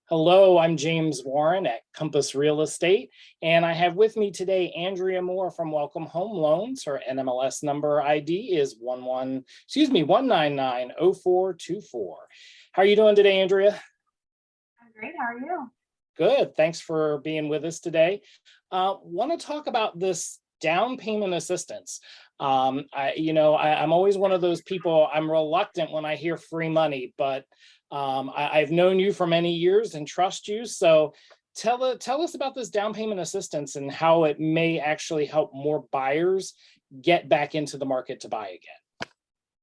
Hello, I'm James Warren at Compass Real Estate, and I have with me today Andrea Moore from Welcome Home Loans. Her NMLS number ID is 1990424. How are you doing today, Andrea? I'm great. How are you? Good. Thanks for being with us today. Want to talk about this down payment assistance. I'm always one of those people. I'm reluctant when I hear free money, but I've known you for many years and trust you. So tell us about this down payment assistance and how it may actually help more buyers get back into the market to buy again.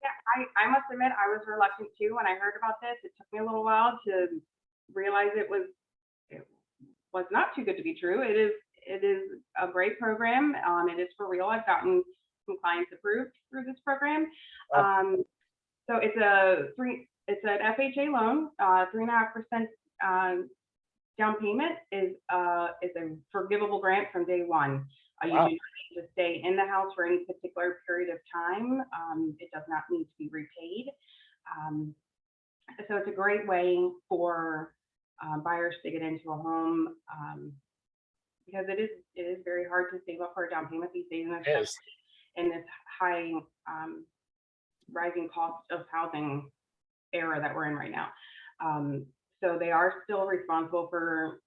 Yeah, I must admit I was reluctant too when I heard about this. It took me a little while to realize it was not too good to be true. It is a great program. It is for real. I've gotten some clients approved through this program. Well, So it's an FHA loan. 3.5% down payment is a forgivable grant from day one. You do wow. not need to stay in the house for any particular period of time. It does not need to be repaid. So it's a great way for buyers to get into a home, because it is very hard to save up for a down payment these days, and It especially is. in this high rising cost of housing era that we're in right now. So they are still responsible for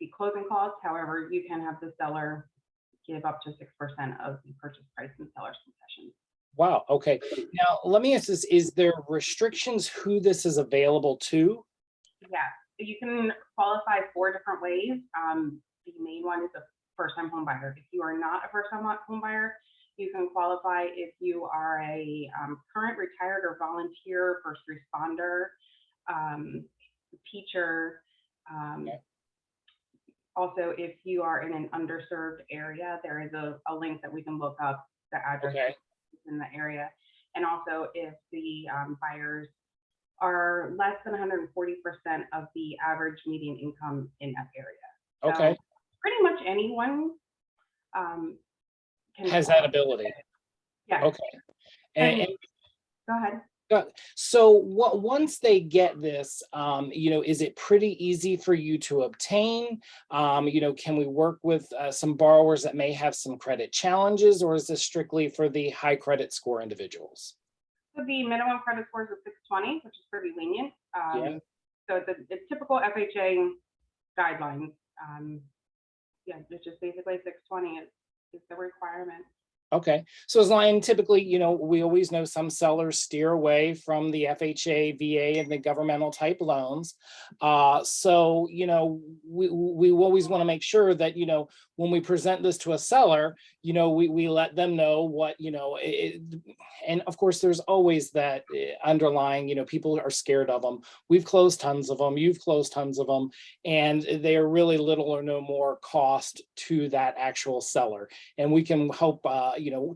the closing costs. However, you can have the seller give up to 6% of the purchase price in seller's concessions. Wow. Okay. Now let me ask this: is there restrictions who this is available to? Yeah, you can qualify 4 different ways. The main one is a first-time home buyer. If you are not a first-time home buyer, you can qualify if you are a current, retired, or volunteer first responder, teacher. Okay. Also, if you are in an underserved area, there is a link that we can look up the address Okay. in the area. And also, if the buyers are less than 140% of the average median income in that area. Okay. So pretty much anyone can Has that ability. Yeah. Okay. And Go ahead. so once they get this, is it pretty easy for you to obtain? Can we work with some borrowers that may have some credit challenges, or is this strictly for the high credit score individuals? So the minimum credit score is a 620, which is pretty lenient. Yeah. So it's typical FHA guidelines. Yeah, it's just basically 620 is the requirement. Okay. So as line typically, we always know some sellers steer away from the FHA, VA, and the governmental type loans. We always want to make sure that, when we present this to a seller, we let them know what, and of course, there's always that underlying, people are scared of them. We've closed tons of them. You've closed tons of them, and they are really little or no more cost to that actual seller. And we can help,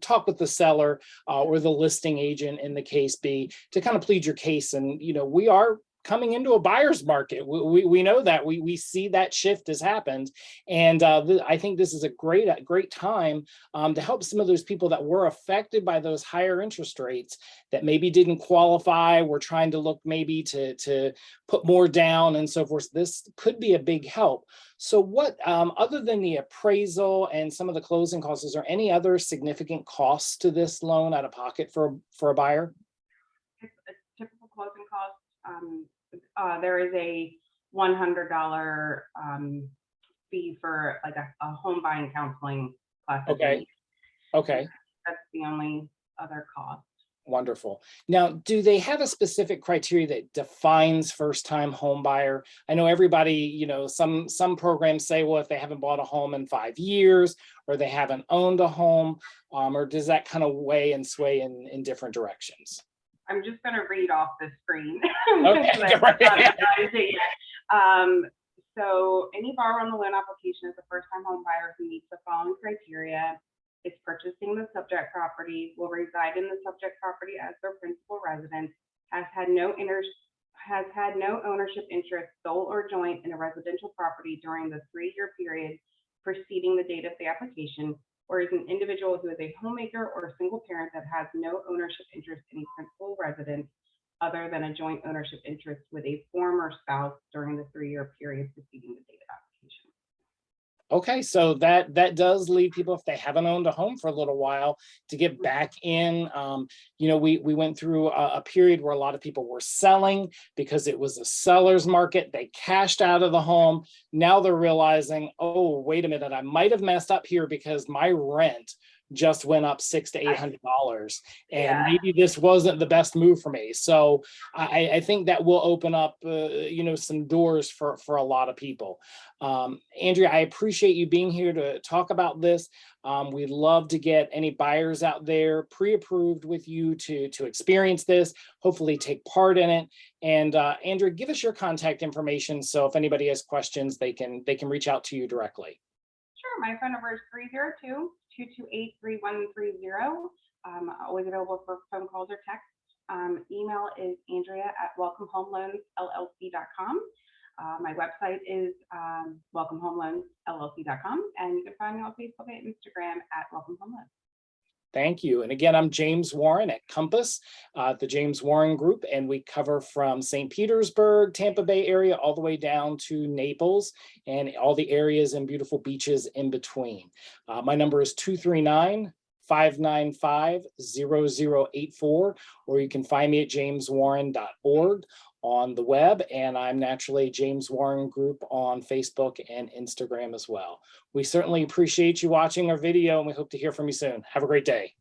talk with the seller or the listing agent in the case be to kind of plead your case. And, we are coming into a buyer's market. We know that we see that shift has happened. And I think this is a great time to help some of those people that were affected by those higher interest rates that maybe didn't qualify. We're trying to look maybe to put more down and so forth. This could be a big help. So what, other than the appraisal and some of the closing costs, is there any other significant costs to this loan out of pocket for a buyer? It's a typical closing cost. There is a $100 fee for like a home buying counseling class. Okay. Okay. That's the only other cost. Wonderful. Now, do they have a specific criteria that defines first-time home buyer? I know everybody, some programs say, well, if they haven't bought a home in 5 years, or they haven't owned a home, or does that kind of weigh and sway in different directions? I'm just going to read off the screen. Okay. So any borrower on the loan application is a first-time home buyer who meets the following criteria: is purchasing the subject property, will reside in the subject property as their principal residence, has had no ownership interest, sole or joint, in a residential property during the 3-year period preceding the date of the application, or is an individual who is a homemaker or a single parent that has no ownership interest in a principal residence, other than a joint ownership interest with a former spouse during the 3-year period preceding the date of application. Okay, so that does lead people, if they haven't owned a home for a little while, to get back in. We went through a period where a lot of people were selling because it was a seller's market. They cashed out of the home. Now they're realizing, oh, wait a minute, I might have messed up here because my rent just went up $600 to $800, and Yeah. maybe this wasn't the best move for me. So I think that will open up, some doors for a lot of people. Andrea, I appreciate you being here to talk about this. We'd love to get any buyers out there pre-approved with you to experience this, hopefully take part in it. And Andrea, give us your contact information, so if anybody has questions, they can reach out to you directly. Sure. My phone number is 302-228-3130. Always available for phone calls or texts. Email is Andrea@welcomehomeloansllc.com. My website is welcomehomeloansllc.com, and you can find me on Facebook and Instagram at Welcome Home Loans. Thank you. And again, I'm James Warren at Compass, the James Warren Group, and we cover from St. Petersburg, Tampa Bay area, all the way down to Naples and all the areas and beautiful beaches in between. My number is 239-595-0084, or you can find me at jameswarren.org on the web, and I'm naturally James Warren Group on Facebook and Instagram as well. We certainly appreciate you watching our video, and we hope to hear from you soon. Have a great day.